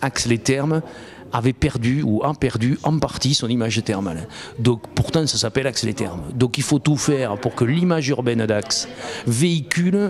Axe-les-Thermes avait perdu ou a perdu en partie son image thermale. Donc pourtant ça s'appelle Axe-les-Thermes. Donc il faut tout faire pour que l'image urbaine d'Axe véhicule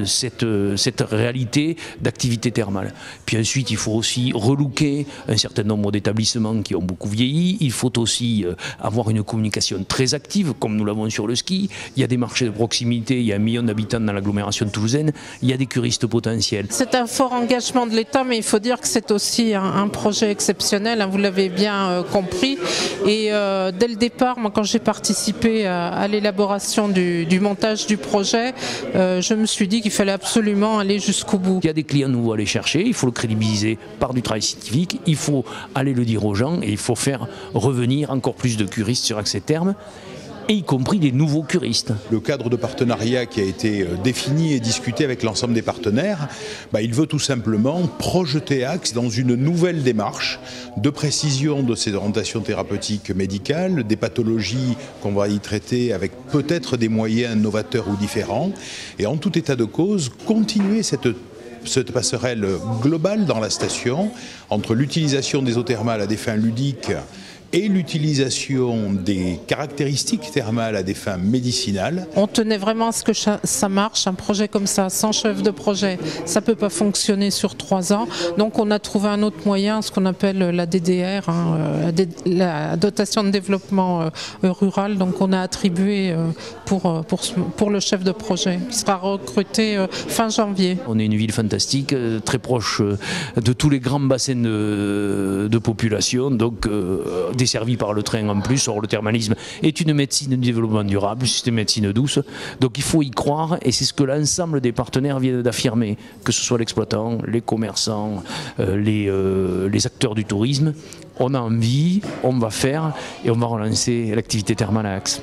cette réalité d'activité thermale. Puis ensuite il faut aussi relooker un certain nombre d'établissements qui ont beaucoup vieilli. Il faut aussi avoir une communication très active comme nous l'avons sur le ski. Il y a des marchés de proximité, il y a 1 million d'habitants dans l'agglomération toulousaine, il y a des curistes potentiels. C'est un fort engagement de l'État, mais il faut dire que c'est aussi un projet exceptionnel, vous l'avez bien compris. Et dès le départ, moi quand j'ai participé à l'élaboration du montage du projet, je me suis dit qu'il fallait absolument aller jusqu'au bout. Il y a des clients nouveaux à aller chercher, il faut le crédibiliser par du travail scientifique, il faut aller le dire aux gens et il faut faire revenir encore plus de curistes sur Axe-les-Thermes, et y compris des nouveaux curistes. Le cadre de partenariat qui a été défini et discuté avec l'ensemble des partenaires, il veut tout simplement projeter Axe dans une nouvelle démarche de précision de ses orientations thérapeutiques médicales, des pathologies qu'on va y traiter avec peut-être des moyens novateurs ou différents, et en tout état de cause, continuer cette passerelle globale dans la station entre l'utilisation des eaux thermales à des fins ludiques et l'utilisation des caractéristiques thermales à des fins médicinales. On tenait vraiment à ce que ça marche, un projet comme ça, sans chef de projet, ça ne peut pas fonctionner sur 3 ans. Donc on a trouvé un autre moyen, ce qu'on appelle la DDR, la dotation de développement rural. Donc on a attribué pour le chef de projet, qui sera recruté fin janvier. On est une ville fantastique, très proche de tous les grands bassins de population, donc desservi par le train en plus. Or, le thermalisme est une médecine de développement durable, c'est une médecine douce, donc il faut y croire, et c'est ce que l'ensemble des partenaires viennent d'affirmer, que ce soit l'exploitant, les commerçants, les acteurs du tourisme. On a envie, on va faire, et on va relancer l'activité thermale à Axe.